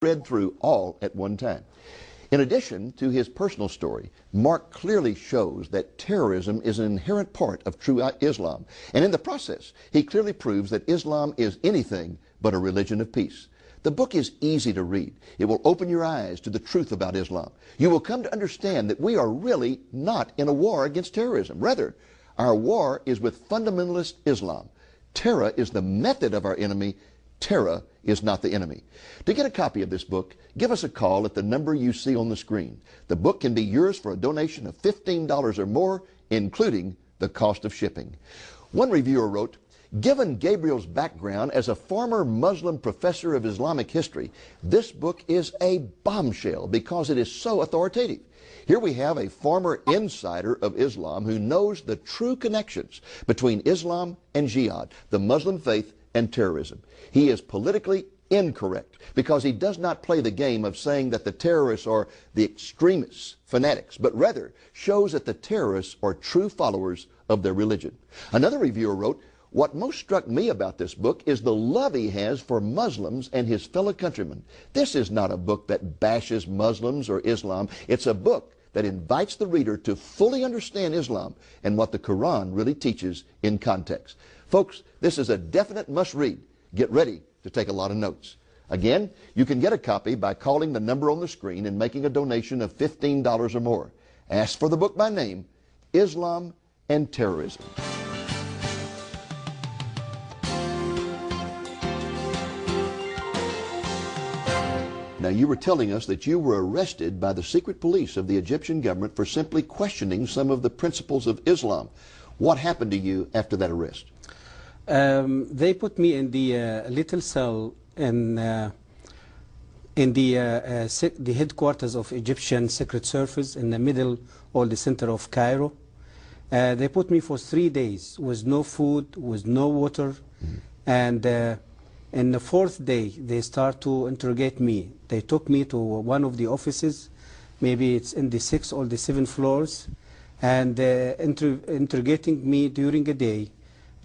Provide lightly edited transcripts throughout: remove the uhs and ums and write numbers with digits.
read through all at one time. In addition to his personal story, Mark clearly shows that terrorism is an inherent part of true Islam. And in the process, he clearly proves that Islam is anything but a religion of peace. The book is easy to read. It will open your eyes to the truth about Islam. You will come to understand that we are really not in a war against terrorism. Rather, our war is with fundamentalist Islam. Terror is the method of our enemy. Terror is not the enemy. To get a copy of this book, give us a call at the number you see on the screen. The book can be yours for a donation of $15 or more, including the cost of shipping. One reviewer wrote, "Given Gabriel's background as a former Muslim professor of Islamic history, this book is a bombshell because it is so authoritative. Here we have a former insider of Islam who knows the true connections between Islam and jihad, the Muslim faith, and terrorism. He is politically incorrect because he does not play the game of saying that the terrorists are the extremists, fanatics, but rather shows that the terrorists are true followers of their religion." Another reviewer wrote, "What most struck me about this book is the love he has for Muslims and his fellow countrymen. This is not a book that bashes Muslims or Islam. It's a book that invites the reader to fully understand Islam and what the Quran really teaches in context." Folks, this is a definite must-read. Get ready to take a lot of notes. Again, you can get a copy by calling the number on the screen and making a donation of $15 or more. Ask for the book by name, Islam and Terrorism. Now, you were telling us that you were arrested by the secret police of the Egyptian government for simply questioning some of the principles of Islam. What happened to you after that arrest? They put me in the little cell in the headquarters of Egyptian Secret Service in the middle or the center of Cairo. They put me for 3 days with no food, with no water, and in the 4th day they start to interrogate me. They took me to one of the offices, maybe it's in the 6th or the 7th floors, and interrogating me during a day.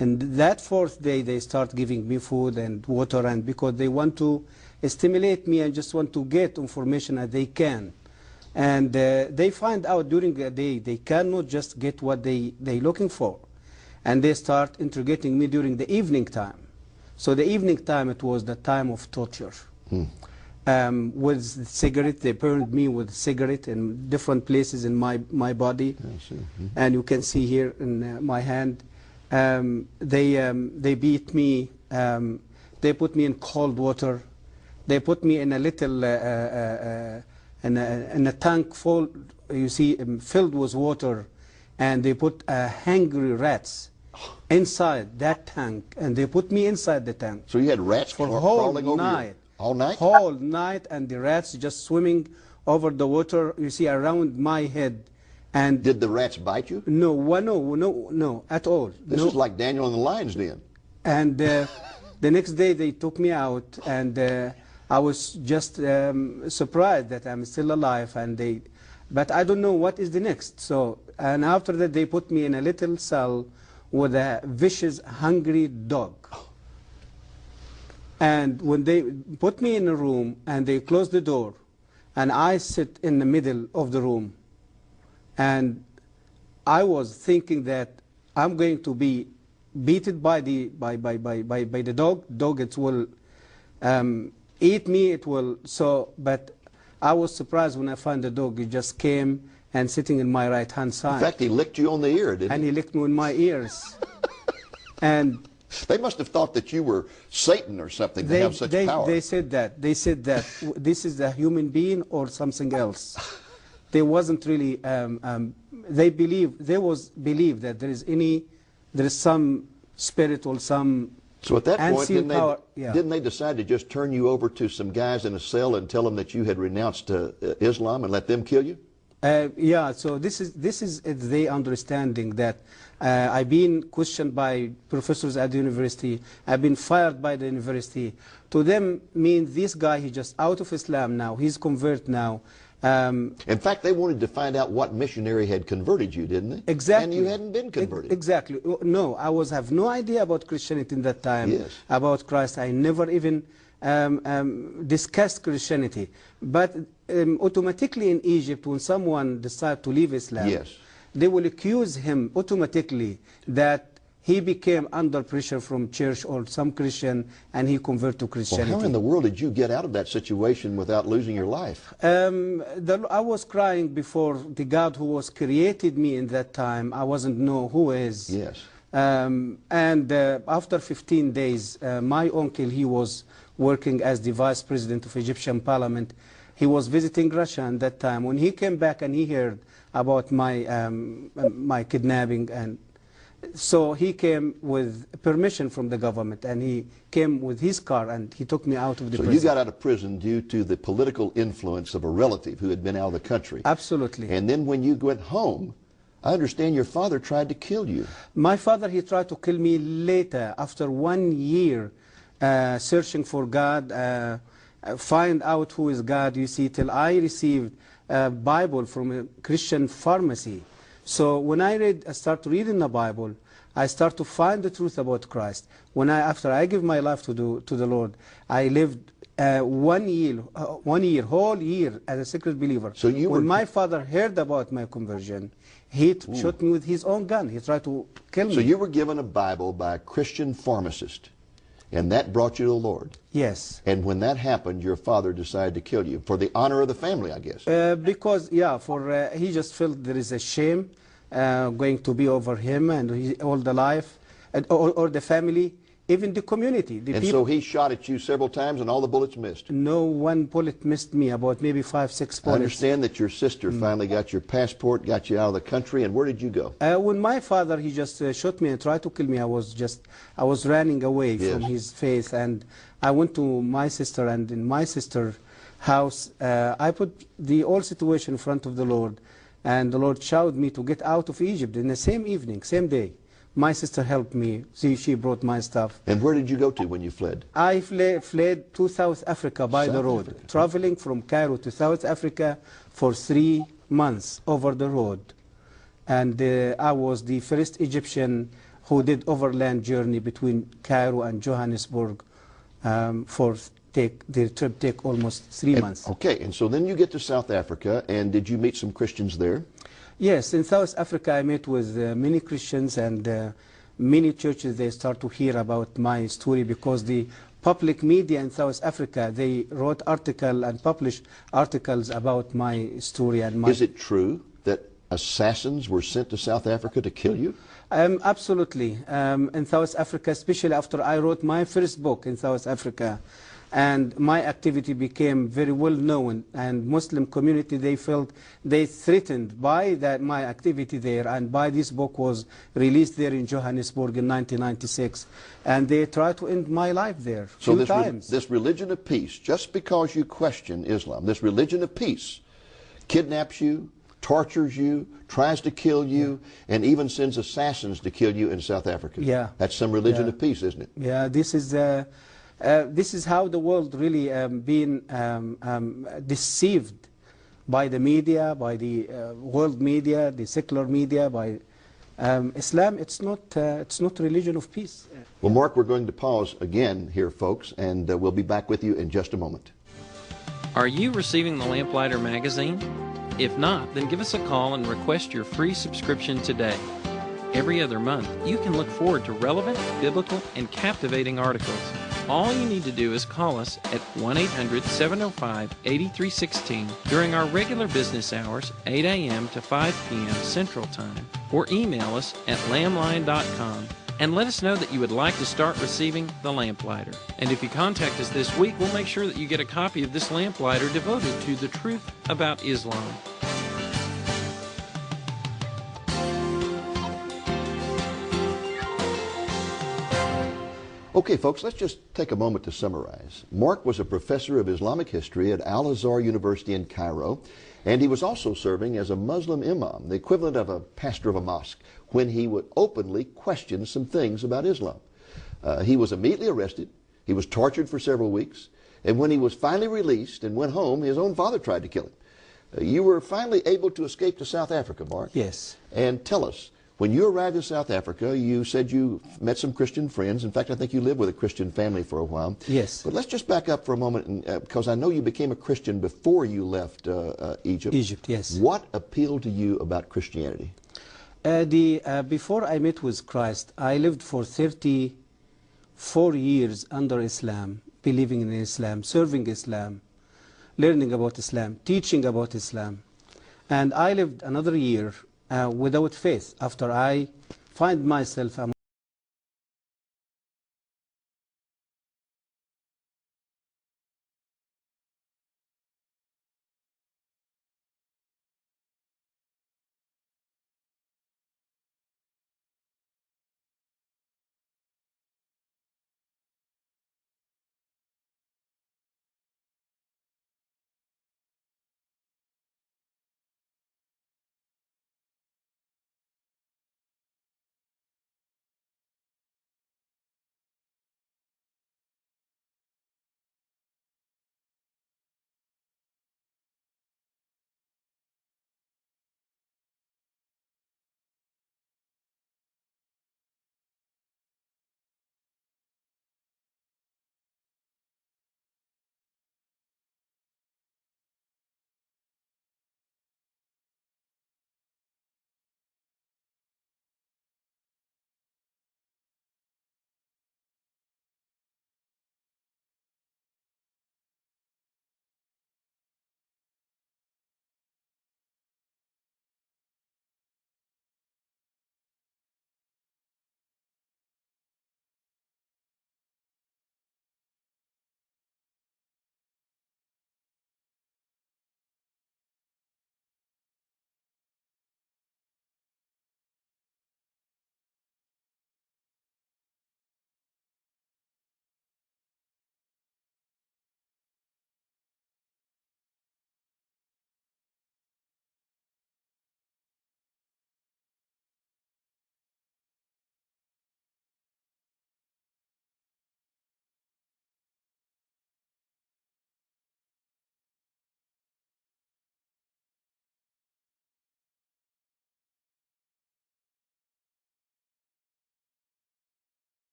And that 4th day they start giving me food and water, and because they want to stimulate me and just want to get information as they can. And they find out during the day they cannot just get what they're looking for. And they start interrogating me during the evening time. So the evening time, it was the time of torture. With cigarette, they burned me with cigarette in different places in my body. And you can see here in my hand. They beat me. They put me in cold water. They put me in a little in a tank full, you see, filled with water, and they put hungry rats inside that tank, and they put me inside the tank. So you had rats for crawling whole over night, you? All night? Whole night, and the rats just swimming over the water, you see, around my head. And did the rats bite you? No, no, at all. This is like Daniel in the lion's den. And the next day they took me out, and I was just surprised that I'm still alive. But I don't know what is the next. So, and after that they put me in a little cell with a vicious, hungry dog. And when they put me in a room and they closed the door, and I sit in the middle of the room, and I was thinking that I'm going to be beaten by the dog. Dog, it will eat me. It will. So, but I was surprised when I found the dog. He just came and sitting in my right hand side. In fact, he licked you on the ear, didn't he? And he licked me in my ears. And they must have thought that you were Satan or something to have such power. They said that. They said that this is a human being or something else. They wasn't really. They believe that there is some spirit or some. So at that point, didn't they decide to just turn you over to some guys in a cell and tell them that you had renounced Islam and let them kill you? Yeah. So this is the understanding that I've been questioned by professors at the university. I've been fired by the university. To them, means this guy, he's just out of Islam now. He's convert now. In fact, they wanted to find out what missionary had converted you, didn't they? Exactly. And you hadn't been converted. Exactly. No, I have no idea about Christianity in that time. Yes. About Christ. I never even discussed Christianity. But automatically in Egypt, when someone decides to leave Islam, Yes. they will accuse him automatically that he became under pressure from church or some Christian and he converted to Well, Christianity. how in the world did you get out of that situation without losing your life? I was crying before the God who was created me in that time. I wasn't know who is. Yes. After 15 days, my uncle, he was working as the vice president of Egyptian parliament. He was visiting Russia at that time. When he came back and he heard about my kidnapping, and so he came with permission from the government, and he came with his car and he took me out of the So prison. you got out of prison due to the political influence of a relative who had been out of the country. Absolutely. And then when you went home, I understand your father tried to kill you. My father, he tried to kill me later, after 1 year searching for God, find out who is God, you see, till I received a Bible from a Christian pharmacy. So when I start reading the Bible, I start to find the truth about Christ. After I give my life to the Lord, I lived 1 year, whole year as a secret believer. So when my father heard about my conversion, he shot me with his own gun. He tried to kill me. So you were given a Bible by a Christian pharmacist, and that brought you to the Lord. Yes. And when that happened, your father decided to kill you for the honor of the family, I guess. Because, yeah, he just felt there is a shame going to be over him and all the life, or the family, even the community. And so he shot at you several times and all the bullets missed. No one bullet missed me, about maybe 5, 6 bullets. I understand that your sister finally got your passport, got you out of the country, and where did you go? When my father, he just shot me and tried to kill me, I was running away from his face, and I went to my sister, and in my sister's house, I put the whole situation in front of the Lord, and the Lord showed me to get out of Egypt in the same evening, same day. My sister helped me. She brought my stuff. And where did you go to when you fled? I fled to South Africa by the road, traveling from Cairo to South Africa for 3 months over the road. And I was the first Egyptian who did overland journey between Cairo and Johannesburg the trip take almost 3 months. Okay, and so then you get to South Africa, and did you meet some Christians there? Yes, in South Africa I met with many Christians, and many churches, they start to hear about my story because the public media in South Africa, they wrote articles and published articles about my story. And Is it true that assassins were sent to South Africa to kill you? Absolutely. In South Africa, especially after I wrote my first book in South Africa, and my activity became very well known, and Muslim community, they felt they threatened by my activity there, and by this book was released there in Johannesburg in 1996, and they tried to end my life there few times. This religion of peace, just because you question Islam, this religion of peace kidnaps you, tortures you, tries to kill you, and even sends assassins to kill you in South Africa. Yeah. That's some religion of peace, isn't it? Yeah, this is how the world really been deceived by the media, by the world media, the secular media, by Islam. It's not religion of peace. Well, Mark, we're going to pause again here, folks, and we'll be back with you in just a moment. Are you receiving the Lamplighter magazine? If not, then give us a call and request your free subscription today. Every other month, you can look forward to relevant, biblical, and captivating articles. All you need to do is call us at 1-800-705-8316 during our regular business hours, 8 a.m. to 5 p.m. Central Time, or email us at lamblion.com and let us know that you would like to start receiving the Lamplighter. And if you contact us this week, we'll make sure that you get a copy of this Lamplighter devoted to the truth about Islam. Okay, folks, let's just take a moment to summarize. Mark was a professor of Islamic history at Al-Azhar University in Cairo, and he was also serving as a Muslim imam, the equivalent of a pastor of a mosque, when he would openly question some things about Islam. He was immediately arrested. He was tortured for several weeks, and when he was finally released and went home, his own father tried to kill him. You were finally able to escape to South Africa, Mark. Yes. And tell us, When you arrived in South Africa, you said you met some Christian friends. In fact, I think you lived with a Christian family for a while. Yes. But let's just back up for a moment, because I know you became a Christian before you left Egypt. Egypt, yes. What appealed to you about Christianity? Before I met with Christ, I lived for 34 years under Islam, believing in Islam, serving Islam, learning about Islam, teaching about Islam. And I lived another year without faith after I find myself a